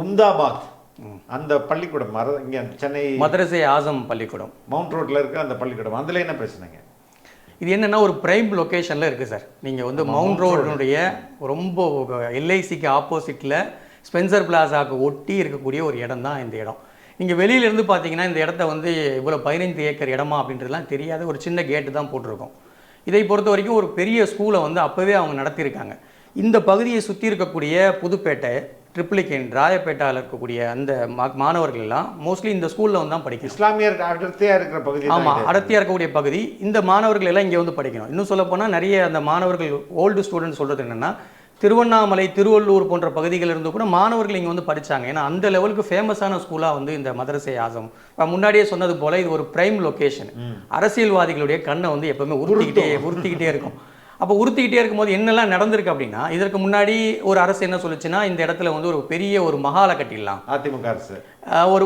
உம்தாபாத் அந்த பள்ளிக்கூடம் இங்கே சென்னை மதரசே ஆசம் பள்ளிக்கூடம் மவுண்ட் ரோட்டில் இருக்க அந்த பள்ளிக்கூடம், அதில் என்ன பிரச்சனைங்க? இது என்னென்னா ஒரு பிரைம் லொக்கேஷனில் இருக்குது சார். நீங்கள் வந்து மவுண்ட் ரோடுனுடைய ரொம்ப எல்ஐசிக்கு ஆப்போசிட்டில் ஸ்பென்சர் பிளாசாவுக்கு ஒட்டி இருக்கக்கூடிய ஒரு இடம் தான் இந்த இடம். நீங்கள் வெளியிலேருந்து பார்த்தீங்கன்னா இந்த இடத்த வந்து இவ்வளோ 15 ஏக்கர் இடமா அப்படின்றதுலாம் தெரியாத ஒரு சின்ன கேட்டு தான் போட்டிருக்கோம். இதை பொறுத்த வரைக்கும் ஒரு பெரிய ஸ்கூலை வந்து அப்போவே அவங்க நடத்தியிருக்காங்க. இந்த பகுதியை சுற்றி இருக்கக்கூடிய புதுப்பேட்டை, ட்ரிப்ளிகேன், ராயப்பேட்டாவில் இருக்கக்கூடிய அந்த மாணவர்கள் எல்லாம் மோஸ்ட்லி இந்த ஸ்கூலில் வந்து தான் படிக்கணும். இஸ்லாமியர் அடர்த்தியாக இருக்கிற பகுதி. ஆமாம், அடர்த்தியாக இருக்கக்கூடிய பகுதி. இந்த மாணவர்கள் எல்லாம் இங்கே வந்து படிக்கணும். இன்னும் சொல்லப்போனால் நிறைய அந்த மாணவர்கள் ஓல்டு ஸ்டூடெண்ட் சொல்கிறது என்னென்னா, திருவண்ணாமலை, திருவள்ளூர் போன்ற பகுதிகளில் இருந்து கூட மாணவர்கள் இங்கே வந்து படித்தாங்க. ஏன்னா அந்த லெவலுக்கு ஃபேமஸான ஸ்கூலாக வந்து இந்த மதரசே ஆசம். முன்னாடியே சொன்னது போல் இது ஒரு பிரைம் லொக்கேஷன். அரசியல்வாதிகளுடைய கண்ணை வந்து எப்போவுமே உறுத்திக்கிட்டே இருக்கும். அப்போ உறுத்திக்கிட்டே இருக்கும்போது என்னெல்லாம் நடந்திருக்கு அப்படின்னா, இதற்கு முன்னாடி ஒரு அரசு என்ன சொல்லுச்சுன்னா, இந்த இடத்துல வந்து ஒரு பெரிய ஒரு மகாலை கட்டிடலாம், அதிமுக அரசு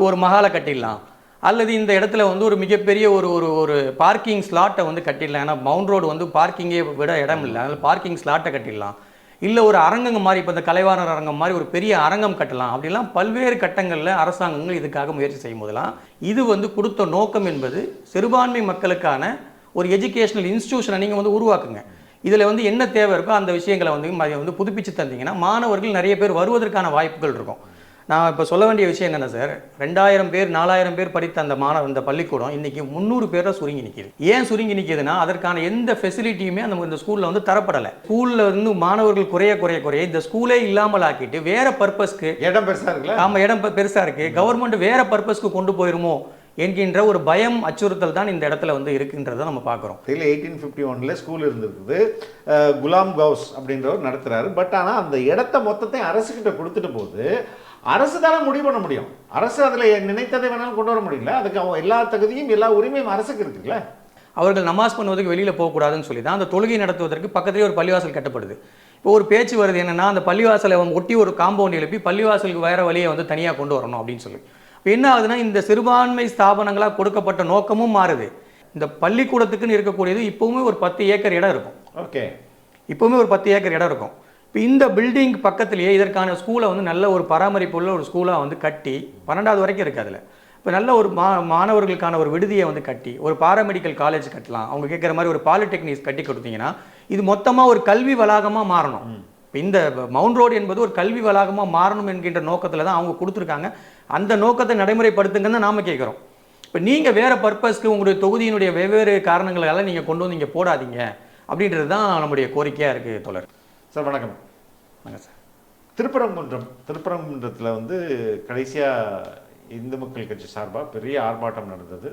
ஒரு மகாலை கட்டிடலாம், அல்லது இந்த இடத்துல வந்து ஒரு மிகப்பெரிய ஒரு பார்க்கிங் ஸ்லாட்டை வந்து கட்டிடலாம். ஏன்னா மவுண்ட் ரோடு வந்து பார்க்கிங்கே விட இடம் இல்லை, அதனால் பார்க்கிங் ஸ்லாட்டை கட்டிடலாம். இல்லை ஒரு அரங்கம் மாதிரி, இப்போ இந்த கலைவாணர் அரங்கம் மாதிரி ஒரு பெரிய அரங்கம் கட்டலாம். அப்படிலாம் பல்வேறு கட்டங்களில் அரசாங்கங்கள் இதுக்காக முயற்சி செய்யும் போதெல்லாம் இது வந்து கொடுத்த நோக்கம் என்பது சிறுபான்மை மக்களுக்கான ஒரு எஜுகேஷனல் இன்ஸ்டிடியூஷனை நீங்கள் வந்து உருவாக்குங்க. இதில் வந்து என்ன தேவை இருக்கோ அந்த விஷயங்களை வந்து புதுப்பிச்சு தந்தீங்கன்னா மாணவர்கள் நிறைய பேர் வருவதற்கான வாய்ப்புகள் இருக்கும். நான் இப்போ சொல்ல வேண்டிய விஷயம் என்னென்ன சார், 2000 பேர் 4000 பேர் படித்த அந்த பள்ளிக்கூடம் இன்றைக்கி 300 பேரை சுருங்கி நிற்கிது. ஏன் சுருங்கி நிற்கிதுன்னா, அதற்கான எந்த ஃபெசிலிட்டியுமே இந்த ஸ்கூலில் வந்து தரப்படலை. ஸ்கூலில் இருந்து மாணவர்கள் குறைய இந்த ஸ்கூலே இல்லாமல் ஆக்கிட்டு வேறு பர்பஸ்க்கு இடம் பெருசாக இருக்குல்ல. ஆமாம், இடம் பெருசாக இருக்குது, கவர்மெண்ட் வேறு பர்பஸ்க்கு கொண்டு போயிருமோ என்கின்ற ஒரு பயம், அச்சுறுத்தல் தான் இந்த இடத்துல வந்து இருக்குன்றதை நம்ம பார்க்குறோம். இதில் 1851 ஸ்கூல் இருந்திருக்குது, குலாம் கவுஸ் அப்படின்றவர் நடத்துகிறாரு. பட் ஆனால் அந்த இடத்த மொத்தத்தை அரசுக்கிட்ட கொடுத்துட்டு போது அரசு தானே முடிவு பண்ண முடியும். அரசு அதில் நினைத்ததை வேணாலும் கொண்டு வர முடியல. அதுக்கு அவங்க எல்லா தகுதியும் எல்லா உரிமையும் அரசுக்கு இருக்குல்ல. அவர்கள் நமாஸ் பண்ணுவதற்கு வெளியில் போகக்கூடாதுன்னு சொல்லி தான் அந்த தொழுகை நடத்துவதற்கு பக்கத்துலேயே ஒரு பள்ளிவாசல் கட்டப்படுது. இப்போ ஒரு பேச்சு வருது என்னென்னா, அந்த பள்ளிவாசலை ஒட்டி ஒரு காம்பவுண்ட் எழுப்பி பள்ளிவாசலுக்கு வேறு வழியை வந்து தனியாக கொண்டு வரணும் அப்படின்னு சொல்லி. இப்போ என்ன ஆகுதுன்னா, இந்த சிறுபான்மை ஸ்தாபனங்களாக கொடுக்கப்பட்ட நோக்கமும் மாறுது. இந்த பள்ளிக்கூடத்துக்குன்னு இருக்கக்கூடியது இப்போவுமே ஒரு 10 ஏக்கர் இடம் இருக்கும். ஓகே, இப்போவுமே ஒரு 10 ஏக்கர் இடம் இருக்கும். இப்போ இந்த பில்டிங் பக்கத்துலேயே இதற்கான ஸ்கூலை வந்து நல்ல ஒரு பராமரிப்பு உள்ள ஒரு ஸ்கூலாக வந்து கட்டி 12வது வரைக்கும் இருக்குது. அதில் இப்போ நல்ல ஒரு மாணவர்களுக்கான ஒரு விடுதியை வந்து கட்டி ஒரு பாராமெடிக்கல் காலேஜ் கட்டலாம். அவங்க கேட்குற மாதிரி ஒரு பாலிடெக்னிக்ஸ் கட்டி கொடுத்தீங்கன்னா இது மொத்தமாக ஒரு கல்வி வளாகமாக மாறணும். இப்போ இந்த மவுண்ட் ரோடு என்பது ஒரு கல்வி வளாகமாக மாறணும் என்கின்ற நோக்கத்தில் தான் அவங்க கொடுத்துருக்காங்க. அந்த நோக்கத்தை நடைமுறைப்படுத்துங்கன்னு தான் நாம் கேட்குறோம். இப்போ நீங்கள் வேறு பர்பஸ்க்கு உங்களுடைய தொகுதியினுடைய வெவ்வேறு காரணங்களால் நீங்கள் கொண்டு வந்து இங்கே போடாதீங்க அப்படின்றது தான் நம்முடைய கோரிக்கையாக இருக்குது. தோழர் சார் வணக்கம். வணக்கம் சார். திருப்பரங்குன்றத்தில் வந்து கடைசியாக இந்து மக்கள் கட்சி சார்பாக பெரிய ஆர்ப்பாட்டம் நடந்தது.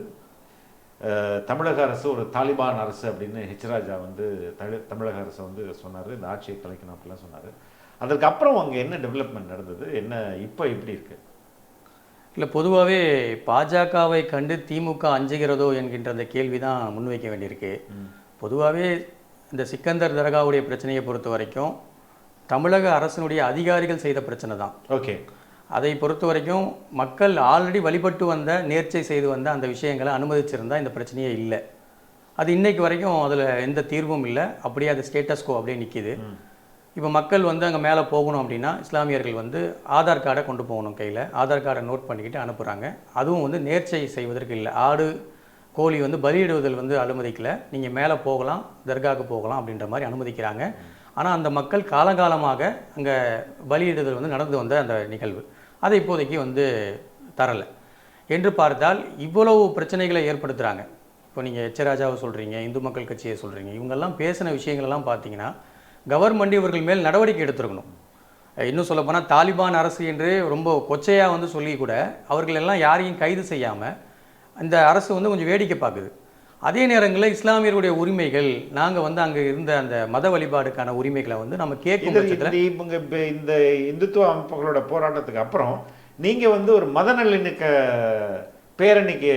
தமிழக அரசு ஒரு தாலிபான் அரசு அப்படின்னு ராஜா வந்து தமிழக அரசை வந்து சொன்னார், இந்த ஆட்சியை கலைக்கணும் அப்படிலாம் சொன்னார். அதற்கப்புறம் அங்கே என்ன டெவலப்மெண்ட் நடந்தது, என்ன இப்போ எப்படி இருக்குது? இல்லை, பொதுவாகவே பாஜகவை கண்டு திமுக அஞ்சுகிறதோ என்கின்ற அந்த கேள்வி தான் முன்வைக்க வேண்டியிருக்கு. பொதுவாகவே இந்த சிக்கந்தர் தர்காவுடைய பிரச்சனையை பொறுத்த வரைக்கும் தமிழக அரசினுடைய அதிகாரிகள் செய்த பிரச்சனை தான். ஓகே, அதை பொறுத்த வரைக்கும் மக்கள் ஆல்ரெடி வழிபட்டு வந்த, நேர்ச்சை செய்து வந்த அந்த விஷயங்களை அனுமதிச்சிருந்தால் இந்த பிரச்சனையே இல்லை. அது இன்றைக்கு வரைக்கும் அதில் எந்த தீர்வும் இல்லை. அப்படியே அது ஸ்டேட்டஸ் கோ அப்படியே நிற்கிது. இப்போ மக்கள் வந்து அங்கே மேலே போகணும் அப்படின்னா இஸ்லாமியர்கள் வந்து ஆதார் கார்டை கொண்டு போகணும் கையில். ஆதார் கார்டை நோட் பண்ணிக்கிட்டு அனுப்புகிறாங்க. அதுவும் வந்து நேர்ச்சை செய்வதற்கு இல்லை. ஆடு கோழி வந்து பலியிடுவதில் வந்து அனுமதிக்கலை. நீங்கள் மேலே போகலாம், தர்காவுக்கு போகலாம் அப்படின்ற மாதிரி அனுமதிக்கிறாங்க. ஆனால் அந்த மக்கள் காலங்காலமாக அங்கே பலியிடுதல் வந்து நடந்து வந்த அந்த நிகழ்வு அதை இப்போதைக்கு வந்து தரலை என்று பார்த்தால் இவ்வளவு பிரச்சனைகளை ஏற்படுத்துகிறாங்க. இப்போ நீங்கள் ராஜாவை சொல்கிறீங்க, இந்து மக்கள் கட்சியை சொல்கிறீங்க, இவங்கெல்லாம் பேசின விஷயங்களெல்லாம் பார்த்தீங்கன்னா கவர்மெண்ட் இவர்கள் மேல் நடவடிக்கை எடுத்துருக்கணும். இன்னும் சொல்லப்போனால் தாலிபான் அரசு என்று ரொம்ப கொச்சையாக வந்து சொல்லி கூட அவர்கள் எல்லாம் யாரையும் கைது செய்யாமல் இந்த அரசு வந்து கொஞ்சம் வேடிக்கை பார்க்குது. அதே நேரங்களில் இஸ்லாமியர்களுடைய உரிமைகள், நாங்கள் வந்து அங்கே இருந்த அந்த மத வழிபாடுக்கான உரிமைகளை வந்து நம்ம கேட்கும் பட்சத்தில் இந்த இந்துத்துவ அமைப்புகளோட போராட்டத்துக்கு அப்புறம் நீங்கள் வந்து ஒரு மத நல்லிணக்க பேரணிக்கு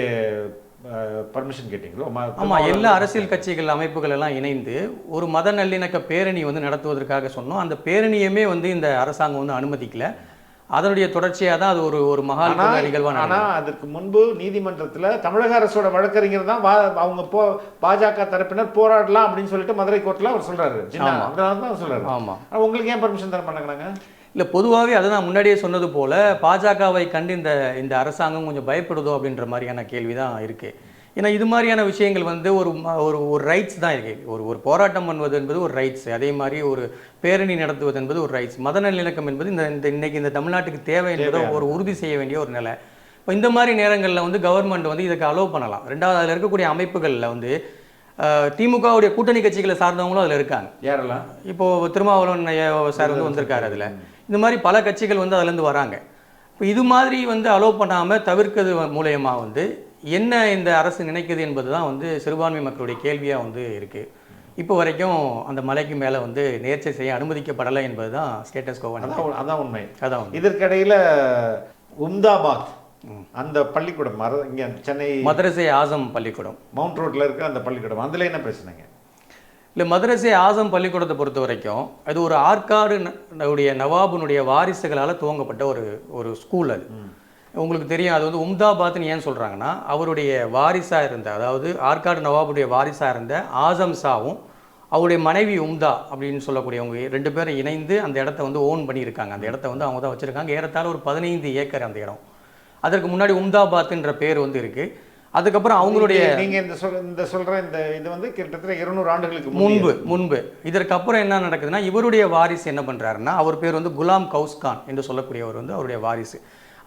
பர்மிஷன் கேட்டீங்களோ? ஆமாம், எல்லா அரசியல் கட்சிகள் அமைப்புகள் எல்லாம் இணைந்து ஒரு மத நல்லிணக்க பேரணி வந்து நடத்துவதற்காக சொன்னோம். அந்த பேரணியுமே வந்து இந்த அரசாங்கம் வந்து அனுமதிக்கல. அதனுடைய தொடர்ச்சியாக தான் அது ஒரு மகால் நிகழ்வான. ஆனால் அதற்கு முன்பு நீதிமன்றத்தில் தமிழக அரசோட வழக்கறிஞர் தான் அவங்க பாஜக தரப்பினர் போராடலாம் அப்படின்னு சொல்லிட்டு மதுரை கோர்ட்டில் அவர் சொல்கிறாரு. தான் சொல்கிறாரு. ஆமாம், உங்களுக்கு ஏன் பர்மிஷன் தர மாட்டேங்கிறாங்க? இல்லை பொதுவாகவே அதை நான் முன்னாடியே சொன்னது போல் பாஜகவை கண்டு இந்த அரசாங்கம் கொஞ்சம் பயப்படுதோ அப்படின்ற மாதிரியான கேள்வி தான் இருக்குது. ஏன்னா இது மாதிரியான விஷயங்கள் வந்து ஒரு ரைட்ஸ் தான் இருக்குது. ஒரு போராட்டம் பண்ணுவது என்பது ஒரு ரைட்ஸ், அதே மாதிரி ஒரு பேரணி நடத்துவது என்பது ஒரு ரைட்ஸ். மத நல்லிணக்கம் என்பது இன்னைக்கு இந்த தமிழ்நாட்டுக்கு தேவை என்பதை ஒரு உறுதி செய்ய வேண்டிய ஒரு நிலை. இப்போ இந்த மாதிரி நேரங்களில் வந்து கவர்மெண்ட் வந்து இதுக்கு அலோவ் பண்ணலாம். ரெண்டாவது அதில் இருக்கக்கூடிய அமைப்புகளில் வந்து திமுகவுடைய கூட்டணி கட்சிகளை சார்ந்தவங்களும் அதில் இருக்காங்க. யாரெல்லாம்? இப்போது திருமாவளவன் சார் வந்து வந்திருக்காரு. அதில் இந்த மாதிரி பல கட்சிகள் வந்து அதுலேருந்து வராங்க. இப்போ இது மாதிரி வந்து அலோவ் பண்ணாமல் தவிர்க்கிறது மூலயமா வந்து என்ன இந்த அரசு நினைக்குது என்பது தான் வந்து சிறுபான்மை மக்களுடைய கேள்வியாக வந்து இருக்குது. இப்போ வரைக்கும் அந்த மலைக்கு மேலே வந்து நேர்ச்சை செய்ய அனுமதிக்கப்படலை என்பது தான் ஸ்டேட்டஸ் கோவா. அதான் உண்மை. அதான் இதற்கிடையில் உம்தாபாத் அந்த பள்ளிக்கூடம் இங்கே சென்னை மதரசே ஆசம் பள்ளிக்கூடம் மவுண்ட் ரோட்டில் இருக்க அந்த பள்ளிக்கூடம், அதில் என்ன பிரச்சனைங்க? இல்லை, மதரசே ஆசம் பள்ளிக்கூடத்தை பொறுத்த வரைக்கும் அது ஒரு ஆற்காடு நவாபுனுடைய வாரிசுகளால் துவங்கப்பட்ட ஒரு ஸ்கூல். அது உங்களுக்கு தெரியும். அது வந்து உம்தாபாத்னு ஏன் சொல்கிறாங்கன்னா அவருடைய வாரிசாக இருந்த, அதாவது ஆற்காடு நவாபுடைய வாரிசாக இருந்த ஆசம் ஷாவும் அவருடைய மனைவி உம்தா அப்படின்னு சொல்லக்கூடியவங்க 2 பேரும் இணைந்து அந்த இடத்த வந்து ஓன் பண்ணியிருக்காங்க. அந்த இடத்த வந்து அவங்க தான் வச்சுருக்காங்க. ஏறத்தாழ ஒரு 15 ஏக்கர் அந்த இடம். அதற்கு முன்னாடி உம்தாபாத்ன்ற பேர் வந்து இருக்குது. அதுக்கப்புறம் அவங்களுடைய நீங்கள் இது வந்து கிட்டத்தட்ட 200 ஆண்டுகளுக்கு முன்பு. இதற்கப்புறம் என்ன நடக்குதுன்னா இவருடைய வாரிசு என்ன பண்ணுறாருன்னா, அவர் பேர் வந்து குலாம் கவுஸ்கான் என்று சொல்லக்கூடியவர் வந்து அவருடைய வாரிசு.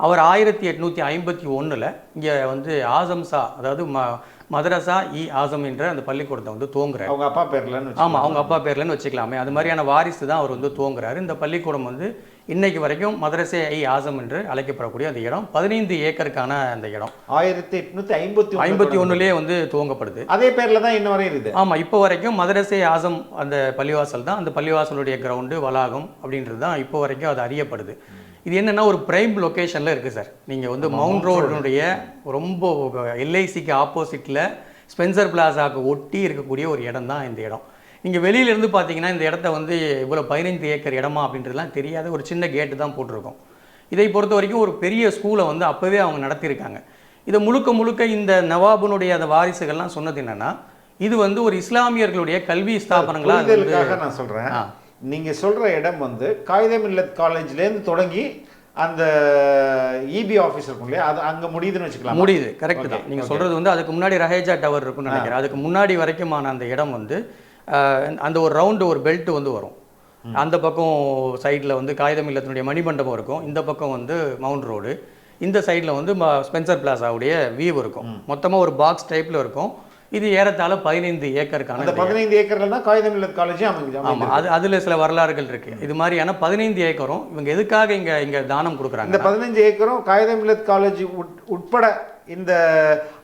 அவர் 1851 இங்கே வந்து ஆசம் ஷா, அதாவது மதரசா ஆசம் என்ற அந்த பள்ளிக்கூடத்தை வந்து துவங்குறாரு. அவங்க அப்பா பேர்லன்னு? ஆமாம், அவங்க அப்பா பேர்லன்னு வச்சுக்கலாமே. அது மாதிரியான வாரிசு தான் அவர் வந்து துவங்குறாரு. இந்த பள்ளிக்கூடம் வந்து இன்னைக்கு வரைக்கும் மதரசே ஆசம் என்று அழைக்கப்படக்கூடிய அந்த இடம் 15 ஏக்கருக்கான அந்த இடம் 1851 வந்து துவங்கப்படுது. அதே பேர்ல தான் இன்ன வரை இருக்குது. ஆமாம், இப்போ வரைக்கும் மதரசே ஆசம் அந்த பள்ளிவாசல் தான், அந்த பள்ளிவாசலுடைய கிரவுண்டு வளாகம் அப்படின்றது தான் இப்போ வரைக்கும் அது அறியப்படுது. இது என்னென்னா ஒரு பிரைம் லொக்கேஷனில் இருக்குது சார். நீங்கள் வந்து மவுண்ட் ரோடுனுடைய ரொம்ப எல்ஐசிக்கு ஆப்போசிட்டில் ஸ்பென்சர் பிளாசாவுக்கு ஒட்டி இருக்கக்கூடிய ஒரு இடம் தான் இந்த இடம். நீங்கள் வெளியிலேருந்து பார்த்தீங்கன்னா இந்த இடத்த வந்து இவ்வளோ 15 ஏக்கர் இடமா அப்படின்றதுலாம் தெரியாத ஒரு சின்ன கேட்டு தான் போட்டிருக்கோம். இதை பொறுத்த வரைக்கும் ஒரு பெரிய ஸ்கூலை வந்து அப்போவே அவங்க நடத்தியிருக்காங்க. இதை முழுக்க இந்த நவாபுனுடைய அந்த வாரிசுகள்லாம் சொன்னது என்னென்னா இது வந்து ஒரு இஸ்லாமியர்களுடைய கல்வி ஸ்தாபனங்களாக நான் சொல்கிறேன். நீங்கள் சொல்கிற இடம் வந்து காயிதே மில்லத் காலேஜ்லேருந்து தொடங்கி அந்த இபி ஆஃபீஸ் இருக்கும் இல்லையா, அது அங்கே முடியுதுன்னு வச்சுக்கலாம். முடியுது, கரெக்ட் தான். நீங்கள் சொல்கிறது வந்து அதுக்கு முன்னாடி ரஹேஜா டவர் இருக்குன்னு நினைக்கிறேன். அதுக்கு முன்னாடி வரைக்குமான அந்த இடம் வந்து அந்த ஒரு ரவுண்டு ஒரு பெல்ட் வந்து வரும். அந்த பக்கம் சைடில் வந்து காயிதே மில்லத்தினுடைய மணிமண்டபம் இருக்கும். இந்த பக்கம் வந்து மவுண்ட் ரோடு. இந்த சைடில் வந்து ஸ்பென்சர் பிளாசாவுடைய வியூ இருக்கும். மொத்தமாக ஒரு பாக்ஸ் டைப்பில் இருக்கும். இது ஏறத்தாழ 15 ஏக்கருக்கான. அந்த 15 ஏக்கர்ல தான் காயிதே மில்லத் காலேஜ் அமைஞ்சு. ஆமாம், அதில் சில வரலாறுகள் இருக்குது. இது மாதிரியான 15 ஏக்கரும் இவங்க எதுக்காக இங்கே தானம் கொடுக்குறாங்க? இந்த 15 ஏக்கரும் காயிதே மில்லத் காலேஜ் உட்பட இந்த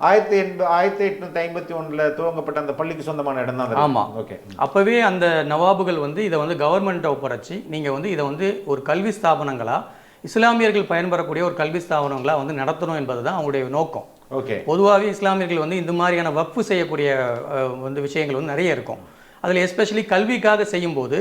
1851 துவங்கப்பட்ட அந்த பள்ளிக்கு சொந்தமான இடம் தான். ஆமாம், ஓகே. அப்போவே அந்த நவாபுகள் வந்து இதை வந்து கவர்மெண்ட்டை ஒப்படைச்சி நீங்கள் வந்து இதை வந்து ஒரு கல்வி ஸ்தாபனங்களாக, இஸ்லாமியர்கள் பயன்பெறக்கூடிய ஒரு கல்வி ஸ்தாபனங்களாக வந்து நடத்தணும் என்பது தான் அவங்களுடைய நோக்கம். ஓகே. பொதுவாகவே இஸ்லாமியர்கள் வந்து இந்த மாதிரியான வக்ஃபு செய்யக்கூடிய வந்து விஷயங்கள் வந்து நிறைய இருக்கும். அதில் எஸ்பெஷலி கல்விக்காக செய்யும்போது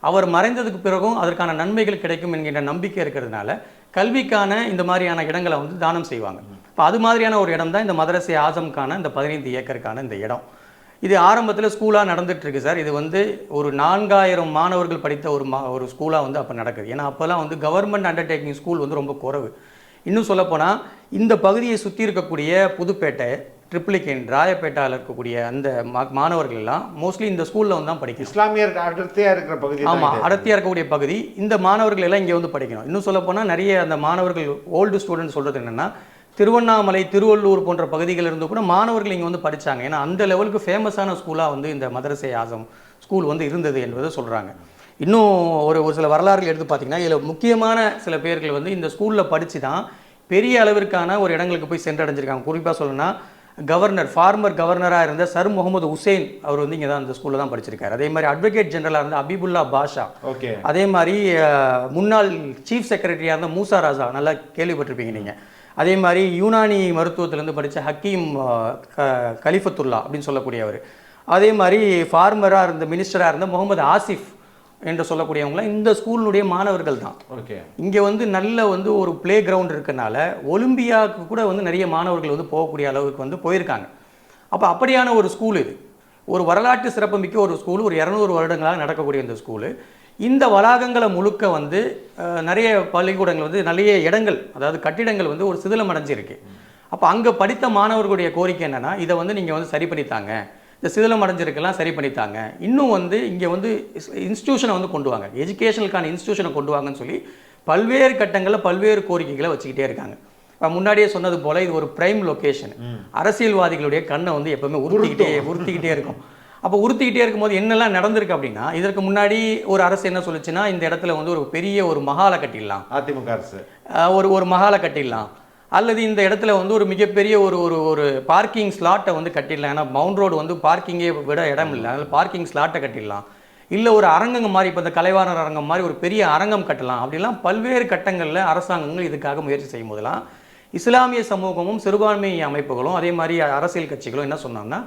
அவர் மறைந்ததுக்கு பிறகும் அதற்கான நன்மைகள் கிடைக்கும் என்கின்ற நம்பிக்கை இருக்கிறதுனால கல்விக்கான இந்த மாதிரியான இடங்களை வந்து தானம் செய்வாங்க. இப்போ அது மாதிரியான ஒரு இடம் தான் இந்த மதரசே ஆசம்கான இந்த 15 ஏக்கருக்கான இந்த இடம். இது ஆரம்பத்தில் ஸ்கூலாக நடந்துகிட்ருக்கு சார். இது வந்து ஒரு 4000 மாணவர்கள் படித்த ஒரு ஸ்கூலாக வந்து அப்போ நடக்குது. ஏன்னா அப்போல்லாம் வந்து கவர்மெண்ட் அண்டர்டேக்கிங் ஸ்கூல் வந்து ரொம்ப குறைவு. இன்னும் சொல்லப்போனால் இந்த பகுதியை சுற்றி இருக்கக்கூடிய புதுப்பேட்டை, ட்ரிப்ளிகேன், ராயப்பேட்டாவில் இருக்கக்கூடிய அந்த மாணவர்கள் எல்லாம் மோஸ்ட்லி இந்த ஸ்கூலில் வந்து தான் படிக்கணும். இஸ்லாமியர் அடர்த்தியாக இருக்கிற பகுதி. ஆமாம், அடர்த்தியாக இருக்கக்கூடிய பகுதி. இந்த மாணவர்கள் எல்லாம் இங்கே வந்து படிக்கணும். இன்னும் சொல்லப்போனால் நிறைய அந்த மாணவர்கள் ஓல்டு ஸ்டூடெண்ட் சொல்கிறது என்னென்னா திருவண்ணாமலை, திருவள்ளூர் போன்ற பகுதிகள் இருந்து கூட மாணவர்கள் இங்கே வந்து படித்தாங்க. ஏன்னா அந்த லெவலுக்கு ஃபேமஸான ஸ்கூலாக வந்து இந்த மதரசே ஆசம் ஸ்கூல் வந்து இருந்தது என்பதை சொல்கிறாங்க. இன்னும் ஒரு சில வரலாறுகள் எடுத்து பார்த்தீங்கன்னா இதில் முக்கியமான சில பேர்கள் வந்து இந்த ஸ்கூலில் படித்து தான் பெரிய அளவிற்கான ஒரு இடங்களுக்கு போய் சென்றடைஞ்சிருக்காங்க. குறிப்பாக சொல்லணும்னா ஃபார்மர் கவர்னராக இருந்த சர் முகமது ஹுசைன் அவர் வந்து இங்கே தான் இந்த ஸ்கூலில் தான் படிச்சிருக்காரு. அதே மாதிரி அட்வொகேட் ஜெனரலாக இருந்த அபிபுல்லா பாஷா, ஓகே, அதே மாதிரி முன்னாள் சீஃப் செக்ரட்டரியாக இருந்த மூசா ராஜா, நல்லா கேள்விப்பட்டிருப்பீங்க நீங்கள். அதே மாதிரி யூனானி மருத்துவத்திலேருந்து படித்த ஹக்கீம் கலிஃபத்துல்லா அப்படின்னு சொல்லக்கூடியவர். அதே மாதிரி ஃபார்மராக இருந்த மினிஸ்டராக இருந்த முகமது ஆசிஃப் என்று சொல்லக்கூடியவங்களாம் இந்த ஸ்கூலினுடைய மாணவர்கள் தான். ஓகே. இங்கே வந்து நல்ல வந்து ஒரு பிளே கிரவுண்ட் இருக்கனால ஒலிம்பியாவுக்கு கூட வந்து நிறைய மாணவர்கள் வந்து போகக்கூடிய அளவுக்கு வந்து போயிருக்காங்க. அப்போ அப்படியான ஒரு ஸ்கூல் இது. ஒரு வரலாற்று சிறப்புமிக்க ஒரு ஸ்கூல். ஒரு 200 வருடங்களாக நடக்கக்கூடிய இந்த ஸ்கூலு. இந்த வளாகங்களை முழுக்க வந்து நிறைய பள்ளிக்கூடங்கள் வந்து நிறைய இடங்கள், அதாவது கட்டிடங்கள் வந்து ஒரு சிதிலம் அடைஞ்சிருக்கு. அப்போ அங்கே படித்த மாணவர்களுடைய கோரிக்கை என்னென்னா, இதை வந்து நீங்கள் வந்து சரி பண்ணித்தாங்க, இந்த சிதிலம் அடைஞ்சிருக்கெல்லாம் சரி பண்ணித்தாங்க, இன்னும் வந்து இங்கே வந்து இன்ஸ்டியூஷனை வந்து கொண்டு வாங்க, எஜுகேஷனுக்கான இன்ஸ்டியூஷனை கொண்டு வாங்கன்னு சொல்லி பல்வேறு கட்டங்களில் பல்வேறு கோரிக்கைகளை வச்சுக்கிட்டே இருக்காங்க. முன்னாடியே சொன்னது போல் இது ஒரு பிரைம் லொக்கேஷன். அரசியல்வாதிகளுடைய கண்ணை வந்து எப்பவுமே உறுத்திக்கிட்டே இருக்கும். அப்போ உறுத்திக்கிட்டே இருக்கும்போது என்னெல்லாம் நடந்திருக்கு அப்படின்னா, இதற்கு முன்னாடி ஒரு அரசு என்ன சொல்லுச்சுன்னா, இந்த இடத்துல வந்து ஒரு பெரிய ஒரு மஹாலை கட்டிடலாம், அதிமுக அரசு ஒரு மஹாலை கட்டிடலாம், அல்லது இந்த இடத்துல வந்து ஒரு மிகப்பெரிய ஒரு பார்க்கிங் ஸ்லாட்டை வந்து கட்டிடலாம், ஏன்னா மவுண்ட் ரோடு வந்து பார்க்கிங்கே விட இடம் இல்லை, அதனால் பார்க்கிங் ஸ்லாட்டை கட்டிடலாம், இல்லை ஒரு அரங்கம் மாதிரி, இப்போ இந்த கலைவாணர் அரங்கம் மாதிரி ஒரு பெரிய அரங்கம் கட்டலாம், அப்படிலாம் பல்வேறு கட்டங்களில் அரசாங்கங்கள் இதுக்காக முயற்சி செய்யும் போதெல்லாம் இஸ்லாமிய சமூகமும் சிறுபான்மை அமைப்புகளும் அதே மாதிரி அரசியல் கட்சிகளும் என்ன சொன்னாங்கன்னா,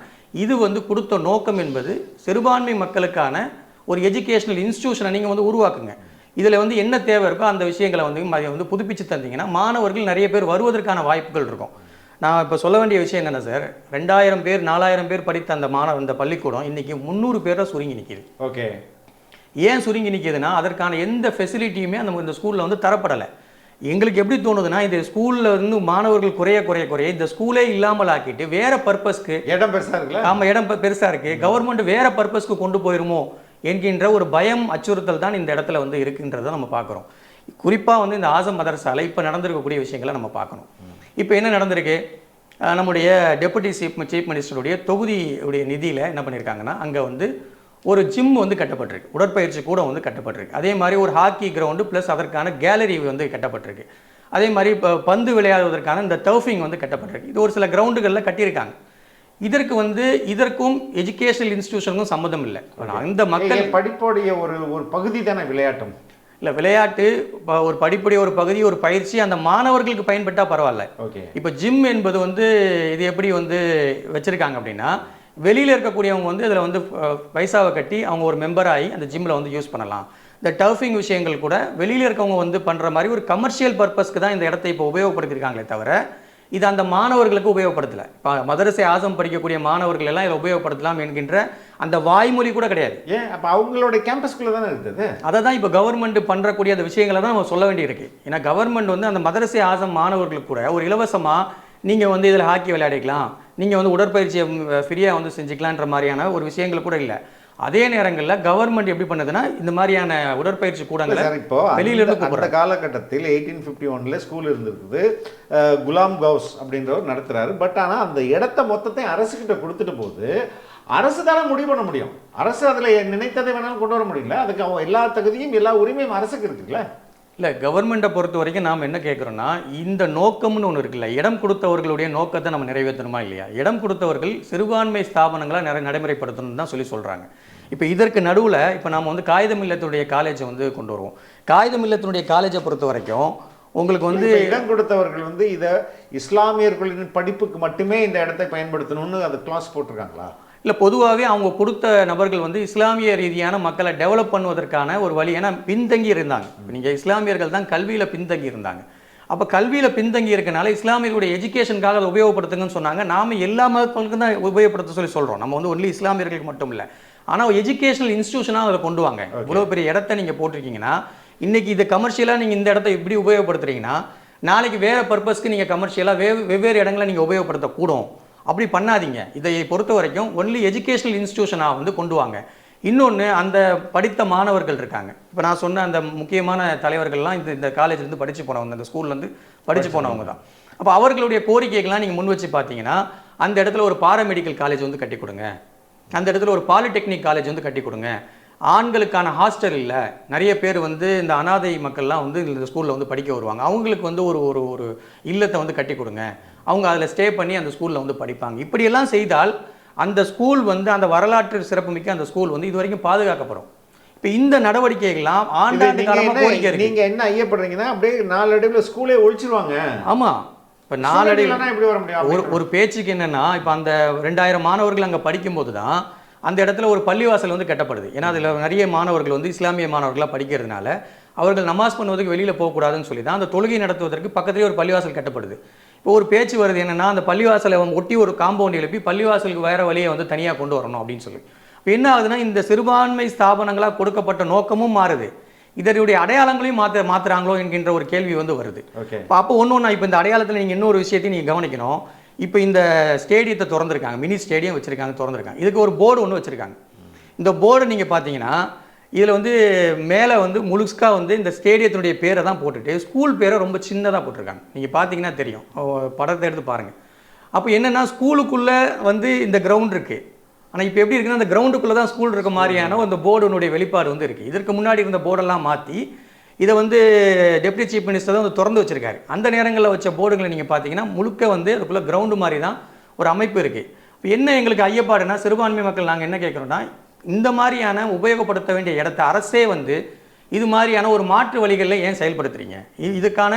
இது வந்து கொடுத்த நோக்கம் என்பது சிறுபான்மை மக்களுக்கான ஒரு எஜுகேஷனல் இன்ஸ்டியூஷனை நீங்கள் வந்து உருவாக்குங்க, இதில் வந்து என்ன தேவை இருக்கோ அந்த விஷயங்களை வந்து புதுப்பிச்சு தந்தீங்கன்னா மாணவர்கள் நிறைய பேர் வருவதற்கான வாய்ப்புகள் இருக்கும். நான் இப்போ சொல்ல வேண்டிய விஷயம் என்னென்ன சார், 2000 பேர் 4000 பேர் படித்த அந்த பள்ளிக்கூடம் இன்றைக்கி 300 பேரை சுருங்கி நிற்கிது. ஓகே, ஏன் சுருங்கி நிற்கிதுன்னா, அதற்கான எந்த ஃபெசிலிட்டியுமே இந்த ஸ்கூலில் வந்து தரப்படலை. எங்களுக்கு எப்படி தோணுதுன்னா, இந்த ஸ்கூலில் வந்து மாணவர்கள் குறைய இந்த ஸ்கூலே இல்லாமல் ஆக்கிட்டு வேறு பர்பஸ்க்கு, இடம் பெருசாக இருக்குல்ல, ஆமாம் இடம் பெருசாக இருக்குது, கவர்மெண்ட் வேறு பர்பஸ்க்கு கொண்டு போயிருமோ என்கின்ற ஒரு பயம் அச்சுறுத்தல் தான் இந்த இடத்துல வந்து இருக்குன்றதை நம்ம பார்க்குறோம். குறிப்பாக வந்து இந்த ஆசம் மதரசால இப்போ நடந்திருக்கக்கூடிய விஷயங்களை நம்ம பார்க்கணும். இப்போ என்ன நடந்திருக்கு, நம்முடைய டெபுட்டி சீஃப் மினிஸ்டருடைய தொகுதியுடைய நிதியில் என்ன பண்ணியிருக்காங்கன்னா, அங்கே வந்து ஒரு ஜிம் வந்து கட்டப்பட்டிருக்கு, உடற்பயிற்சி கூட வந்து கட்டப்பட்டிருக்கு, அதே மாதிரி ஒரு ஹாக்கி கிரவுண்டு ப்ளஸ் அதற்கான கேலரி வந்து கட்டப்பட்டிருக்கு, அதே மாதிரி இப்போ பந்து விளையாடுவதற்கான இந்த டர்ஃபிங் வந்து கட்டப்பட்டிருக்கு. இது ஒரு சில கிரவுண்டுகளில் கட்டியிருக்காங்க. இதற்கும் எஜுகேஷனல் இன்ஸ்டிடியூஷனுக்கும் சம்மந்தம் இல்லை. அந்த மக்கள் படிப்போடைய ஒரு பகுதி தானே விளையாட்டும், இல்லை விளையாட்டு ஒரு படிப்புடைய ஒரு பகுதி, ஒரு பயிற்சி அந்த மாணவர்களுக்கு பயன்பட்டால் பரவாயில்ல. ஓகே, இப்போ ஜிம் என்பது வந்து இது எப்படி வந்து வச்சுருக்காங்க அப்படின்னா, வெளியில் இருக்கக்கூடியவங்க வந்து இதில் வந்து பைசாவை கட்டி அவங்க ஒரு மெம்பர் ஆகி அந்த ஜிம்மில் வந்து யூஸ் பண்ணலாம். இந்த டர்ஃபிங் விஷயங்கள் கூட வெளியில் இருக்கவங்க வந்து பண்ணுற மாதிரி ஒரு கமர்ஷியல் பர்பஸ்க்கு தான் இந்த இடத்தை இப்போ உபயோகப்படுத்தியிருக்காங்களே தவிர இது அந்த மாணவர்களுக்கு உபயோகப்படுத்தலை. இப்போ மதரசை ஆசம் படிக்கக்கூடிய மாணவர்கள் எல்லாம் இதை உபயோகப்படுத்தலாம் என்கின்ற அந்த வாய்மொழி கூட கிடையாது. ஏன் அப்போ அவங்களோட கேம்பஸ்குள்ளே தானே இருக்குது. அதை தான் இப்போ கவர்மெண்ட் பண்ணுறக்கூடிய அந்த விஷயங்களை தான் நம்ம சொல்ல வேண்டியிருக்கு. ஏன்னா கவர்மெண்ட் வந்து அந்த மதரசை ஆசம் மாணவர்களுக்கு கூட ஒரு இலவசமாக நீங்கள் வந்து இதில் ஹாக்கி விளையாடிக்கலாம், நீங்கள் வந்து உடற்பயிற்சியை ஃப்ரீயாக வந்து செஞ்சுக்கலான்ற மாதிரியான ஒரு விஷயங்கள் கூட இல்லை. அதே நேரங்களில் கவர்மெண்ட் எப்படி பண்ணுதுன்னா, இந்த மாதிரியான உடற்பயிற்சி கூடங்களை இப்போ வெளியிலிருந்து அந்த காலகட்டத்தில் 1851 ஸ்கூல் இருந்திருக்குது, குலாம் கவுஸ் அப்படின்றவர் நடத்துகிறாரு. பட் ஆனால் அந்த இடத்த மொத்தத்தை அரசுக்கிட்ட கொடுத்துட்டு போது அரசு தானே முடிவு பண்ண முடியும். அரசு அதில் நினைத்ததை வேணாலும் கொண்டு வர முடியல, அதுக்கு அவங்க எல்லா தகுதியும் எல்லா உரிமையும் அரசுக்கு இருக்குல்ல. இல்லை, கவர்மெண்ட்டை பொறுத்த வரைக்கும் நாம் என்ன கேட்குறோன்னா, இந்த நோக்கம்னு ஒன்று இருக்குல்ல, இடம் கொடுத்தவர்களுடைய நோக்கத்தை நம்ம நிறைவேற்றணுமா இல்லையா? இடம் கொடுத்தவர்கள் சிறுபான்மை ஸ்தாபனங்களை நடைமுறைப்படுத்தணும்னு தான் சொல்கிறாங்க. இப்போ இதற்கு நடுவில் இப்போ நாம் வந்து காகிதம் இல்லத்தினுடைய காலேஜை வந்து கொண்டு வருவோம். காகிதம் இல்லத்தினுடைய காலேஜை பொறுத்த வரைக்கும் உங்களுக்கு வந்து இடம் கொடுத்தவர்கள் வந்து இதை இஸ்லாமியர்களின் படிப்புக்கு மட்டுமே இந்த இடத்தை பயன்படுத்தணும்னு அந்த கிளாஸ் போட்டிருக்காங்களா? இல்லை, பொதுவாகவே அவங்க கொடுத்த நபர்கள் வந்து இஸ்லாமிய ரீதியான மக்களை டெவலப் பண்ணுவதற்கான ஒரு வழி. ஏன்னா பின்தங்கி இருந்தாங்க. இப்போ நீங்கள் இஸ்லாமியர்கள் தான் கல்வியில் பின்தங்கி இருந்தாங்க. அப்போ கல்வியில் பின்தங்கி இருக்கனால இஸ்லாமியர்களுடைய எஜுகேஷனுக்காக அதை உபயோகப்படுத்துங்கன்னு சொன்னாங்க. நாம் எல்லா மதங்களுக்கும் தான் உபயோகப்படுத்த சொல்கிறோம். நம்ம வந்து ஒன்லி இஸ்லாமியர்களுக்கு மட்டும் இல்லை. ஆனால் எஜுகேஷனல் இன்ஸ்டியூஷனாக அதை கொண்டு வாங்க. இவ்வளோ பெரிய இடத்த நீங்கள் போட்டிருக்கீங்கன்னா, இன்றைக்கி இதை கமர்ஷியலாக நீங்கள் இந்த இடத்த இப்படி உபயோகப்படுத்துறீங்கன்னா, நாளைக்கு வேறு பர்பஸ்க்கு நீங்கள் கமர்ஷியலாக வெவ்வேறு இடங்களை நீங்கள் உபயோகப்படுத்தக்கூடும். அப்படி பண்ணாதீங்க. இதை பொறுத்த வரைக்கும் ஒன்லி எஜுகேஷனல் இன்ஸ்டியூஷனாக வந்து கொண்டு வாங்க. இன்னொன்று, அந்த படித்த மாணவர்கள் இருக்காங்க. இப்போ நான் சொன்ன அந்த முக்கியமான தலைவர்கள்லாம் இந்த காலேஜ்லேருந்து படித்து போனவங்க, இந்த ஸ்கூல்லேருந்து படித்து போனவங்க தான். அப்போ அவர்களுடைய கோரிக்கைகள்லாம் நீங்கள் முன் வச்சு பார்த்தீங்கன்னா, அந்த இடத்துல ஒரு பாராமெடிக்கல் காலேஜ் வந்து கட்டி கொடுங்க, அந்த இடத்துல ஒரு பாலிடெக்னிக் காலேஜ் வந்து கட்டி கொடுங்க, ஆண்களுக்கான ஹாஸ்டல் இல்லை, நிறைய பேர் வந்து இந்த அனாதை மக்கள்லாம் வந்து இந்த ஸ்கூலில் வந்து படிக்க வருவாங்க, அவங்களுக்கு வந்து ஒரு இல்லத்தை வந்து கட்டி கொடுங்க, அவங்க அதில் ஸ்டே பண்ணி அந்த ஸ்கூலில் வந்து படிப்பாங்க. இப்படியெல்லாம் செய்தால் அந்த ஸ்கூல் வந்து அந்த வரலாற்று சிறப்புமிக்க அந்த ஸ்கூல் வந்து இது வரைக்கும் பாதுகாக்கப்படும். இப்போ இந்த நடவடிக்கைகள்லாம் ஆண்டாண்டு காலமாக கோரிக்கை இருக்கு. நீங்கள் என்ன ஐயப்படுறீங்கன்னா, அப்படியே நாளடைவில் ஸ்கூலே ஒழிச்சிருவாங்க. ஆமாம், இப்போ நாளடைவில் எப்படி வர முடியும்? ஒரு பேச்சுக்கு என்னென்னா, இப்போ அந்த 2000 மாணவர்கள் அங்கே படிக்கும்போது தான் அந்த இடத்துல ஒரு பள்ளிவாசல் வந்து கட்டப்படுது. ஏன்னா அதில் நிறைய மாணவர்கள் வந்து இஸ்லாமிய மாணவர்களாக படிக்கிறதுனால அவர்கள் நமாஸ் பண்ணுவதற்கு வெளியில் போகக்கூடாதுன்னு சொல்லி தான் அந்த தொழுகை நடத்துவதற்கு பக்கத்துலேயே ஒரு பள்ளிவாசல் கட்டப்படுது. இப்போ ஒரு பேச்சு வருது என்னென்னா, அந்த பள்ளிவாசலை ஒட்டி ஒரு காம்பவுண்ட் எழுப்பி பள்ளிவாசலுக்கு வேறு வழியை வந்து தனியாக கொண்டு வரணும் அப்படின்னு சொல்லி. இப்போ என்ன ஆகுதுன்னா இந்த சிறுபான்மை ஸ்தாபனங்களாக கொடுக்கப்பட்ட நோக்கமும் மாறுது, இதனுடைய அடையாளங்களையும் மாற்றுறாங்களோ என்கின்ற ஒரு கேள்வி வந்து வருது. இப்போ ஒன்று இப்போ இந்த அடையாளத்தில் நீங்கள் இன்னொரு விஷயத்தையும் நீங்கள் கவனிக்கணும். இப்போ இந்த ஸ்டேடியத்தை திறந்துருக்காங்க, மினி ஸ்டேடியம் வச்சுருக்காங்க, திறந்துருக்காங்க. இதுக்கு ஒரு போர்டு ஒன்று வச்சுருக்காங்க. இந்த போர்டு நீங்கள் பார்த்தீங்கன்னா இதில் வந்து மேலே வந்து முழுஸ்கா வந்து இந்த ஸ்டேடியத்தினுடைய பேரை தான் போட்டுட்டு ஸ்கூல் பேரை ரொம்ப சின்னதாக போட்டிருக்காங்க. நீங்கள் பார்த்தீங்கன்னா தெரியும், படத்தை எடுத்து பாருங்கள். அப்போ என்னென்னா ஸ்கூலுக்குள்ளே வந்து இந்த கிரவுண்ட் இருக்குது, ஆனால் இப்போ எப்படி இருக்குன்னா அந்த கிரவுண்டுக்குள்ளே தான் ஸ்கூல் இருக்க மாதிரியான அந்த போர்டுனுடைய வெளிப்பாடு வந்து இருக்குது. இதற்கு முன்னாடி இருந்த போர்டெல்லாம் மாற்றி இதை வந்து டெப்டி சீஃப் மினிஸ்டர் தான் வந்து திறந்து வச்சுருக்காரு. அந்த நேரங்களில் வச்ச போர்டுகளை நீங்கள் பார்த்தீங்கன்னா முழுக்க வந்து அதுக்குள்ளே கிரவுண்டு மாதிரி தான் ஒரு அமைப்பு இருக்குது. இப்போ என்ன எங்களுக்கு ஐயப்பாடுனா, சிறுபான்மை மக்கள் நாங்கள் என்ன கேட்குறோன்னா, இந்த மாதிரியான உபயோகப்படுத்த வேண்டிய இடத்த அரசே வந்து இது மாதிரியான ஒரு மாற்று வழிகளில் ஏன் செயல்படுத்துறீங்க? இதுக்கான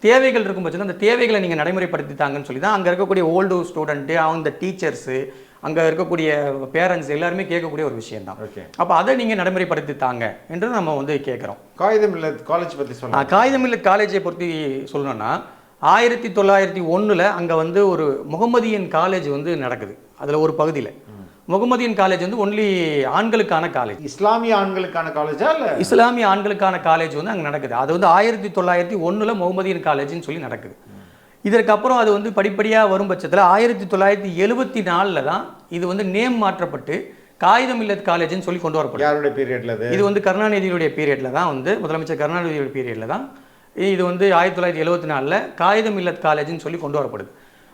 தேவைகள் இருக்கும் பட்சத்தில் அந்த தேவைகளை நீங்கள் நடைமுறைப்படுத்தித்தாங்கன்னு சொல்லி தான் அங்கே இருக்கக்கூடிய ஓல்டு ஸ்டூடெண்ட்டு, அவங்க டீச்சர்ஸு, அங்கே இருக்கக்கூடிய பேரண்ட்ஸ் எல்லாருமே கேட்கக்கூடிய ஒரு விஷயம் தான். அப்போ அதை நீங்கள் நடைமுறைப்படுத்தித்தாங்க என்று நம்ம வந்து கேட்குறோம். காகிதம் இல்ல காலேஜ் பற்றி சொல்லலாம். காகிதம் இல்ல காலேஜை பற்றி சொல்லணும்னா 1901 அங்கே வந்து ஒரு முகமதியன் காலேஜ் வந்து நடக்குது. அதில் ஒரு பகுதியில் முகமதியன் காலேஜ் வந்து ஒன்லி ஆண்களுக்கான காலேஜ், இஸ்லாமிய ஆண்களுக்கான காலேஜா இல்லை இஸ்லாமிய ஆண்களுக்கான காலேஜ் வந்து அங்கே நடக்குது. அது வந்து 1901 முகமதியன் காலேஜ்னு சொல்லி நடக்குது. இதற்கப்புறம் அது வந்து படிப்படியாக வரும் பட்சத்தில் 1974 தான் இது வந்து நேம் மாற்றப்பட்டு காகிதம் இல்லத் காலேஜ்னு சொல்லி கொண்டு வரப்படும். யாருடைய பீரியட்ல? இது வந்து கருணாநிதியுடைய பீரியடில் தான் வந்து முதலமைச்சர் கருணாநிதியுடைய பீரியடில் தான் இது வந்து 1974 காகிதம் இல்லத் காலேஜ்னு சொல்லி கொண்டு வரப்படுது.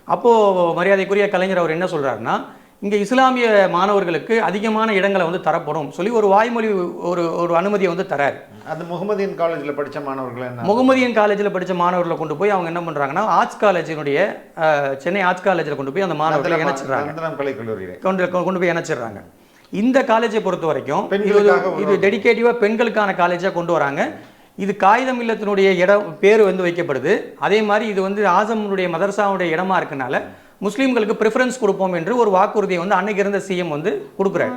அப்போது மரியாதைக்குரிய கலைஞர் அவர் என்ன சொல்கிறாருன்னா, இங்கே இஸ்லாமிய மாணவர்களுக்கு அதிகமான இடங்களை வந்து தரப்படும் சொல்லி ஒரு வாய்மொழி ஒரு அனுமதியை வந்து தராரு. அந்த முகமதியன் காலேஜில் படித்த மாணவர்கள் என்ன, முகமதியன் காலேஜில் படித்த மாணவர்களை கொண்டு போய் அவங்க என்ன பண்ணுறாங்கன்னா, ஆர்ட்ஸ் காலேஜினுடைய சென்னை ஆர்ட்ஸ் காலேஜில் கொண்டு போய் அந்த மாணவர்களை இணைச்சிடுறாங்க, கொண்டு போய் இணைச்சிடுறாங்க. இந்த காலேஜை பொறுத்த வரைக்கும் இது டெடிகேட்டிவாக பெண்களுக்கான காலேஜாக கொண்டு வராங்க. இது காகிதம் இல்லத்தினுடைய இடம் பேர் வந்து வைக்கப்படுது. அதே மாதிரி இது வந்து ஆசமுடைய மதரசாவுடைய இடமா இருக்கனால முஸ்லீம்களுக்கு ப்ரிஃபரன்ஸ் கொடுப்போம் என்று ஒரு வாக்குறுதியை வந்து அன்னைக்கு இருந்த சிஎம் வந்து கொடுக்குறாரு.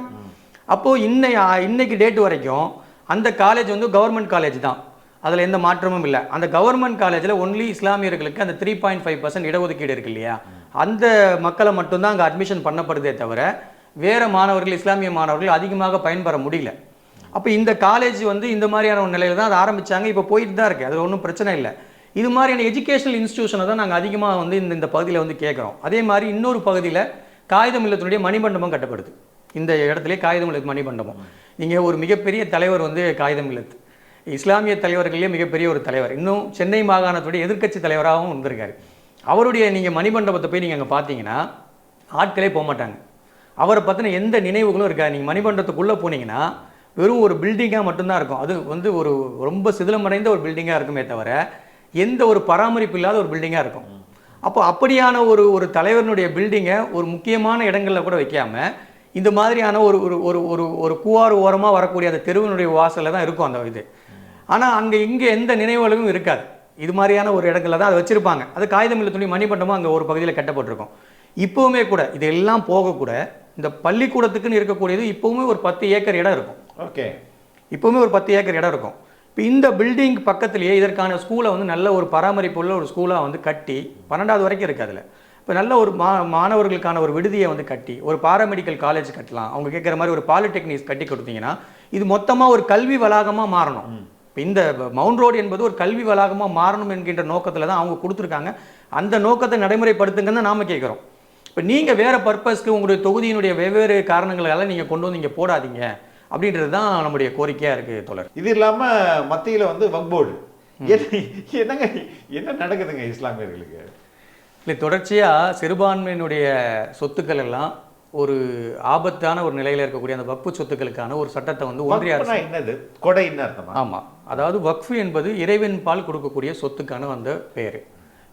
அப்போது இன்னைக்கு டேட் வரைக்கும் அந்த காலேஜ் வந்து கவர்மெண்ட் காலேஜ் தான், அதில் எந்த மாற்றமும் இல்லை. அந்த கவர்மெண்ட் காலேஜில் ஒன்லி இஸ்லாமியர்களுக்கு அந்த 3.5% இடஒதுக்கீடு இருக்கு இல்லையா, அந்த மக்களை மட்டும்தான் அங்கே அட்மிஷன் பண்ணப்படுதே தவிர வேறு மாணவர்கள், இஸ்லாமிய மாணவர்கள் அதிகமாக பயன்பெற முடியல. அப்போ இந்த காலேஜ் வந்து இந்த மாதிரியான ஒரு நிலையில் தான் அதை ஆரம்பித்தாங்க. இப்போ போயிட்டு தான் இருக்குது, அதில் ஒன்றும் பிரச்சனை இல்லை. இது மாதிரியான எஜுகேஷனல் இன்ஸ்டியூஷனை தான் நாங்கள் அதிகமாக வந்து இந்த பகுதியில் வந்து கேட்குறோம். அதே மாதிரி இன்னொரு பகுதியில் காகிதம் இல்லத்தினுடைய மணிமண்டபம் கட்டப்படுது. இந்த இடத்துல காகிதம் இல்லத்து மணிமண்டபம், நீங்கள் ஒரு மிகப்பெரிய தலைவர் வந்து காகிதம் இல்லத்து, இஸ்லாமிய தலைவர்களே மிகப்பெரிய ஒரு தலைவர், இன்னும் சென்னை மாகாணத்துடைய எதிர்க்கட்சி தலைவராகவும் வந்திருக்காரு. அவருடைய நீங்கள் மணிமண்டபத்தை போய் நீங்கள் அங்கே பார்த்தீங்கன்னா ஆட்களே போக மாட்டாங்க, அவரை பற்றின எந்த நினைவுகளும் இருக்காது. நீங்கள் மணிமண்டபத்துக்குள்ளே போனீங்கன்னா வெறும் ஒரு பில்டிங்காக மட்டும்தான் இருக்கும். அது வந்து ஒரு ரொம்ப சிதிலமடைந்த ஒரு பில்டிங்காக இருக்குமே தவிர எந்த ஒரு பராமரிப்பு இல்லாத ஒரு பில்டிங்காக இருக்கும். அப்போ அப்படியான ஒரு தலைவனுடைய பில்டிங்கை ஒரு முக்கியமான இடங்களில் கூட வைக்காமல் இந்த மாதிரியான ஒரு ஒரு ஒரு ஒரு கூவாறு ஓரமாக வரக்கூடிய அந்த தெருவினுடைய வாசலில் தான் இருக்கும் அந்த இது. ஆனால் இங்கே எந்த நினைவுகளும் இருக்காது. இது மாதிரியான ஒரு இடங்களில் தான் அதை வச்சுருப்பாங்க. அது காகிதம் இல்லத்துடைய மணிமண்டபம் அங்கே ஒரு பகுதியில் கட்டப்பட்டிருக்கும். இப்போவுமே கூட இதெல்லாம் போகக்கூட இந்த பள்ளிக்கூடத்துக்குன்னு இருக்கக்கூடியது இப்போவுமே ஒரு 10 ஏக்கர் இடம் இருக்கும். இப்போவுமே ஒரு 10 ஏக்கர் இடம் இருக்கும். இப்போ இந்த பில்டிங் பக்கத்துலேயே இதற்கான ஸ்கூலை வந்து நல்ல ஒரு பராமரிப்பு உள்ள ஒரு ஸ்கூலாக வந்து கட்டி 12வது வரைக்கும் இருக்குது. அதில் இப்போ நல்ல ஒரு மாணவர்களுக்கான ஒரு விடுதியை வந்து கட்டி ஒரு பாராமெடிக்கல் காலேஜ் கட்டலாம். அவங்க கேட்குற மாதிரி ஒரு பாலிடெக்னிக்ஸ் கட்டி கொடுத்தீங்கன்னா இது மொத்தமாக ஒரு கல்வி வளாகமாக மாறணும். இப்போ இந்த மவுண்ட் ரோடு என்பது ஒரு கல்வி வளாகமாக மாறணும் என்கின்ற நோக்கத்தில் தான் அவங்க கொடுத்துருக்காங்க. அந்த நோக்கத்தை நடைமுறைப்படுத்துங்கன்னு தான் நாம் கேட்குறோம். இப்போ நீங்கள் வேறு பர்பஸ்க்கு உங்களுடைய தொகுதியினுடைய வெவ்வேறு காரணங்களால் நீங்கள் கொண்டு வந்து இங்கே போடாதீங்க அப்படின்றது தான் நம்முடைய கோரிக்கையாக இருக்குது தோழர். இது இல்லாமல் மத்தியில் வந்து வக்ஃப் போர்டு என்னங்க என்ன நடக்குதுங்க இஸ்லாமியர்களுக்கு? இல்லை, தொடர்ச்சியாக சிறுபான்மையினுடைய சொத்துக்கள் எல்லாம் ஒரு ஆபத்தான ஒரு நிலையில் இருக்கக்கூடிய அந்த வக்ஃபு சொத்துக்களுக்கான ஒரு சட்டத்தை வந்து ஒன்றிய அரசு என்னது கொடை என்ன அர்த்தமா? ஆமாம், அதாவது வக்ஃபு என்பது இறைவன் பால் கொடுக்கக்கூடிய சொத்துக்கான அந்த பேர்.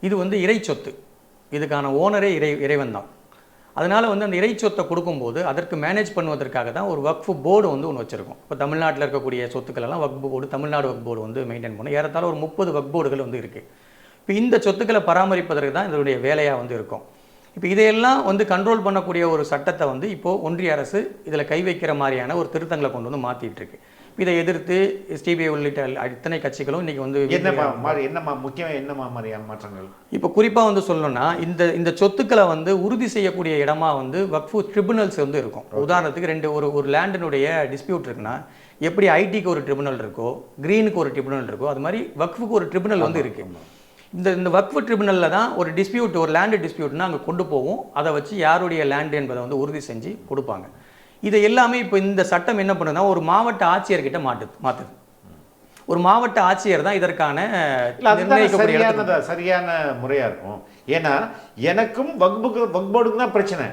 இது வந்து இறை சொத்து, இதுக்கான ஓனரே இறைவன் தான். அதனால் வந்து அந்த இறை சொத்தை கொடுக்கும்போது அதற்கு மேனேஜ் பண்ணுவதற்காக தான் ஒரு வக்ஃபு போர்டு வந்து ஒன்று வச்சுருக்கோம். இப்போ தமிழ்நாட்டில் இருக்கக்கூடிய சொத்துக்கள் எல்லாம் வக்ஃபு போர்டு, தமிழ்நாடு வக்ஃபு போர்டு வந்து மெயின்டைன் பண்ணணும். ஏறத்தாழ ஒரு 30 வக்ஃபு போர்டுகள் வந்து இருக்குது. இப்போ இந்த சொத்துக்களை பராமரிப்பதற்கு தான் இதனுடைய வேலையாக வந்து இருக்கும். இப்போ இதையெல்லாம் வந்து கண்ட்ரோல் பண்ணக்கூடிய ஒரு சட்டத்தை வந்து இப்போது ஒன்றிய அரசு இதில் கை வைக்கிற மாதிரியான ஒரு திருத்தங்களை கொண்டு வந்து மாற்றிட்டு இருக்கு. இதை எதிர்த்து எஸ்டிபிஐ உள்ளிட்ட இத்தனை கட்சிகளும் இன்னைக்கு வந்து என்னம்மா முக்கியம், என்னம்மா மாதிரியான மாற்றங்கள்? இப்போ குறிப்பாக வந்து சொல்லணும்னா இந்த சொத்துக்களை வந்து உறுதி செய்யக்கூடிய இடமா வந்து வக்ஃபு ட்ரிபுனல்ஸ் வந்து இருக்கும். உதாரணத்துக்கு ஒரு லேண்டினுடைய டிஸ்பியூட் இருக்குன்னா எப்படி ஐடிக்கு ஒரு ட்ரிபுனல் இருக்கோ, கிரீனுக்கு ஒரு ட்ரிபுனல் இருக்கோ, அது மாதிரி வக்ஃபுக்கு ஒரு ட்ரிபுனல் வந்து இருக்கு. இந்த வக்ஃபு ட்ரிபுனலில் தான் ஒரு டிஸ்பியூட், ஒரு லேண்டு டிஸ்பியூட்னா அங்கே கொண்டு போவோம். அதை வச்சு யாருடைய லேண்டு என்பதை வந்து உறுதி செஞ்சு கொடுப்பாங்க. இதை எல்லாமே இப்போ இந்த சட்டம் என்ன பண்ணுதுன்னா ஒரு மாவட்ட ஆட்சியர்கிட்ட மாற்றுது. ஒரு மாவட்ட ஆட்சியர் தான் இதற்கான சரியான முறையா இருக்கும். ஏன்னா எனக்கும் வக்போர்டுக்கு தான் பிரச்சனை.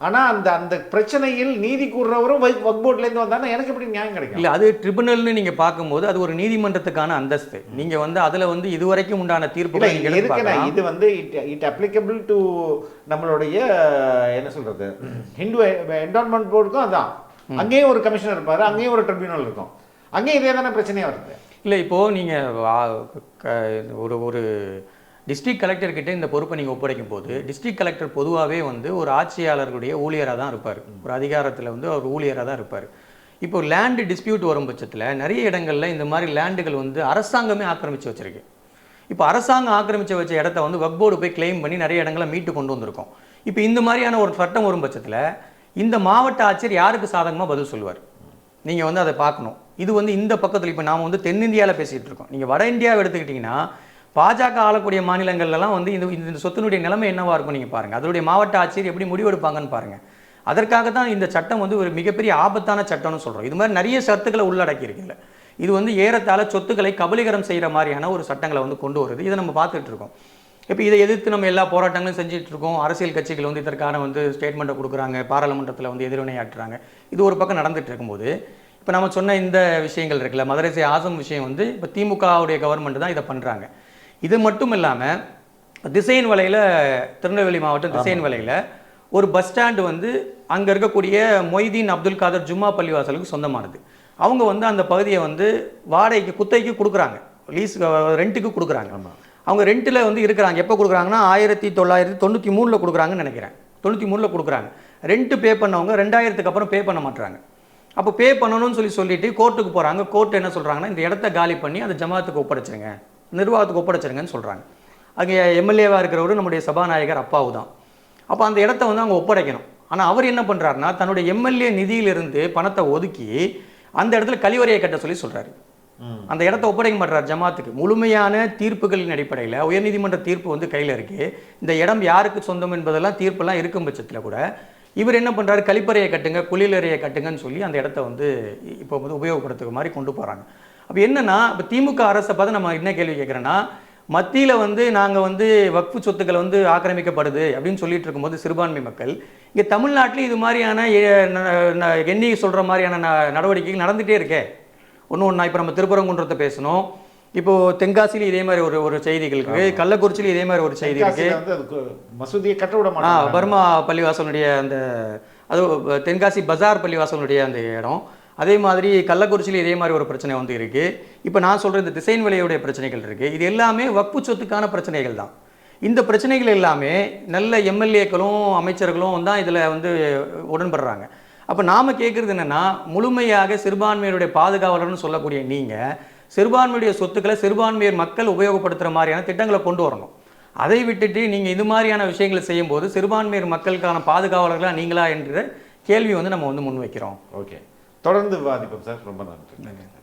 ஆனால் அந்த பிரச்சனையில் நீதி கூறுறவரும் வக்போர்ட்லேருந்து வந்தாங்கன்னா எனக்கு எப்படி நியாயம் கிடைக்கும்? இல்லை, அது ட்ரிபுனல்னு நீங்கள் பார்க்கும்போது அது ஒரு நீதிமன்றத்துக்கான அந்தஸ்து. நீங்கள் வந்து அதில் வந்து இதுவரைக்கும் உண்டான தீர்ப்புகள் இருக்குன்னா இது வந்து இட் அப்ளிகபிள் டு நம்மளுடைய என்ன சொல்றது ஹிந்து என்டோன்மெண்ட் போர்டுக்கும். அதான் அங்கேயும் ஒரு கமிஷனர் இருப்பார், அங்கேயும் ஒரு ட்ரிபியூனல் இருக்கும், அங்கேயும் இதே தானே பிரச்சனையாக வருது. இல்லை, இப்போது நீங்கள் ஒரு டிஸ்ட்ரிக்ட் கலெக்டர்கிட்ட இந்த பொறுப்பை நீங்கள் ஒப்படைக்கும் போது டிஸ்ட்ரிக்ட் கலெக்டர் பொதுவாகவே வந்து ஒரு ஆட்சியாளர்களுடைய ஊழியராக தான் இருப்பார். ஒரு அதிகாரத்தில் வந்து அவர் ஊழியராக தான் இருப்பார். இப்போ லேண்டு டிஸ்பியூட் வரும் பட்சத்தில் நிறைய இடங்களில் இந்த மாதிரி லேண்டுகள் வந்து அரசாங்கமே ஆக்கிரமித்து வச்சுருக்கு. இப்போ அரசாங்கம் ஆக்கிரமித்து வச்ச இடத்த வந்து வக்ஃப் போர்டு போய் கிளைம் பண்ணி நிறைய இடங்களை மீட்டு கொண்டு வந்திருக்கோம். இப்போ இந்த மாதிரியான ஒரு சட்டம் வரும் பட்சத்தில் இந்த மாவட்ட ஆட்சியர் யாருக்கு சாதகமாக பதில் சொல்லுவார்? நீங்கள் வந்து அதை பார்க்கணும். இது வந்து இந்த பக்கத்தில் இப்போ நாம் வந்து தென்னிந்தியாவில் பேசிகிட்டு இருக்கோம். நீங்கள் வட இந்தியாவை எடுத்துக்கிட்டிங்கன்னா பாஜக ஆளக்கூடிய மாநிலங்கள்லாம் வந்து இந்த சொத்தினுடைய நிலைமை என்னவாக இருக்கும் நீங்கள் பாருங்கள். அதனுடைய மாவட்ட ஆட்சியர் எப்படி முடிவெடுப்பாங்கன்னு பாருங்கள். அதற்காக தான் இந்த சட்டம் வந்து ஒரு மிகப்பெரிய ஆபத்தான சட்டம்னு சொல்கிறோம். இது மாதிரி நிறைய சத்துக்களை உள்ளடக்கி இருக்குல்ல. இது வந்து ஏறத்தாழ சொத்துக்களை கபலீகரம் செய்கிற மாதிரியான ஒரு சட்டங்களை வந்து கொண்டு வருது. இதை நம்ம பார்த்துட்டு இருக்கோம். இப்போ இதை எதிர்த்து நம்ம எல்லா போராட்டங்களும் செஞ்சுட்டு இருக்கோம். அரசியல் கட்சிகள் வந்து இதற்கான வந்து ஸ்டேட்மெண்ட்டை கொடுக்குறாங்க, பாராளுமன்றத்தில் வந்து எதிர்வினையாற்றுறாங்க. இது ஒரு பக்கம் நடந்துட்டு இருக்கும்போது இப்போ நம்ம சொன்ன இந்த விஷயங்கள் இருக்குல்ல, மதரசே ஆசம் விஷயம் வந்து இப்போ திமுகவுடைய கவர்மெண்ட் தான் இதை பண்ணுறாங்க. இது மட்டும் இல்லாமல் திசையன் வலையில், திருநெல்வேலி மாவட்டம் திசையன் வலையில் ஒரு பஸ் ஸ்டாண்டு வந்து அங்கே இருக்கக்கூடிய மொய்தீன் அப்துல் காதர் ஜும்மா பள்ளிவாசலுக்கு சொந்தமானது. அவங்க வந்து அந்த பகுதியை வந்து வாடகைக்கு குத்தைக்கு கொடுக்குறாங்க, லீஸ் ரெண்ட்டுக்கு கொடுக்குறாங்க. அவங்க ரெண்ட்டில் வந்து இருக்கிறாங்க. எப்போ கொடுக்குறாங்கன்னா 1993 கொடுக்குறாங்கன்னு நினைக்கிறேன். 93 கொடுக்குறாங்க. ரெண்ட்டு பே பண்ணவங்க 2000க்கு அப்புறம் பே பண்ண மாட்டாங்க. அப்போ பே பண்ணணும்னு சொல்லிட்டு கோர்ட்டுக்கு போகிறாங்க. கோர்ட் என்ன சொல்கிறாங்கன்னா இந்த இடத்த காலி பண்ணி அந்த ஜமாத்துக்கு ஒப்படைச்சிருங்க, நிர்வாகத்துக்கு ஒப்படைச்சிருங்கன்னு சொல்கிறாங்க. அங்கே எம்எல்ஏவாக இருக்கிறவரு நம்முடைய சபாநாயகர் அப்பாவு தான். அப்போ அந்த இடத்த வந்து அவங்க ஒப்படைக்கணும். ஆனால் அவர் என்ன பண்ணுறாருன்னா தன்னுடைய எம்எல்ஏ நிதியிலிருந்து பணத்தை ஒதுக்கி அந்த இடத்துல கழிவறையை கட்ட சொல்கிறாரு. அந்த இடத்த ஒப்படைக்க மாட்டார் ஜமாத்துக்கு. முழுமையான தீர்ப்புகளின் அடிப்படையில் உயர்நீதிமன்ற தீர்ப்பு வந்து கையில் இருக்குது. இந்த இடம் யாருக்கு சொந்தம் என்பதெல்லாம் தீர்ப்பெல்லாம் இருக்கும் பட்சத்தில் கூட இவர் என்ன பண்ணுறாரு, கழிப்பறையை கட்டுங்க, குளியலறையை கட்டுங்கன்னு சொல்லி அந்த இடத்த வந்து இப்போ வந்து உபயோகப்படுத்துகிற மாதிரி கொண்டு போகிறாங்க. அப்போ என்னென்னா இப்போ திமுக அரசை பார்த்து நம்ம என்ன கேள்வி கேட்குறேன்னா, மத்தியில் வந்து நாங்கள் வந்து வக்ஃபு சொத்துக்கள் வந்து ஆக்கிரமிக்கப்படுது அப்படின்னு சொல்லிட்டு இருக்கும்போது சிறுபான்மை மக்கள் இங்கே தமிழ்நாட்டில் இது மாதிரியான எண்ணி சொல்கிற மாதிரியான நடவடிக்கைகள் நடந்துகிட்டே இருக்கே. ஒன்று இப்போ நம்ம திருப்பரங்குன்றத்தை பேசணும், இப்போது தென்காசியில் இதே மாதிரி ஒரு செய்திகள் இருக்குது, கள்ளக்குறிச்சியில் இதே மாதிரி ஒரு செய்தி இருக்குது. மசூதியை கட்ட விட மாட்டாங்க. பர்மா பள்ளிவாசலுடைய அந்த அது தென்காசி பஜார் பள்ளிவாசலுடைய அந்த இடம். அதே மாதிரி கள்ளக்குறிச்சியில் இதே மாதிரி ஒரு பிரச்சனை வந்து இருக்குது. இப்போ நான் சொல்கிற இந்த திசையன் வலையுடைய பிரச்சனைகள் இருக்குது. இது எல்லாமே வக்ஃபு சொத்துக்கான பிரச்சனைகள் தான். இந்த பிரச்சனைகள் எல்லாமே நல்ல எம்எல்ஏக்களும் அமைச்சர்களும் தான் இதில் வந்து உடன்படுறாங்க. அப்போ நாம் கேட்குறது என்னென்னா, முழுமையாக சிறுபான்மையினுடைய பாதுகாவலர்னு சொல்லக்கூடிய நீங்கள் சிறுபான்மையுடைய சொத்துக்களை சிறுபான்மையர் மக்கள் உபயோகப்படுத்துகிற மாதிரியான திட்டங்களை கொண்டு வரணும். அதை விட்டுட்டு நீங்கள் இது மாதிரியான விஷயங்களை செய்யும்போது சிறுபான்மையர் மக்களுக்கான பாதுகாவலர்களாக நீங்களா என்ற கேள்வி வந்து நம்ம வந்து முன்வைக்கிறோம். ஓகே, தொடர்ந்து விவாதிப்போம் சார். ரொம்ப நன்றி.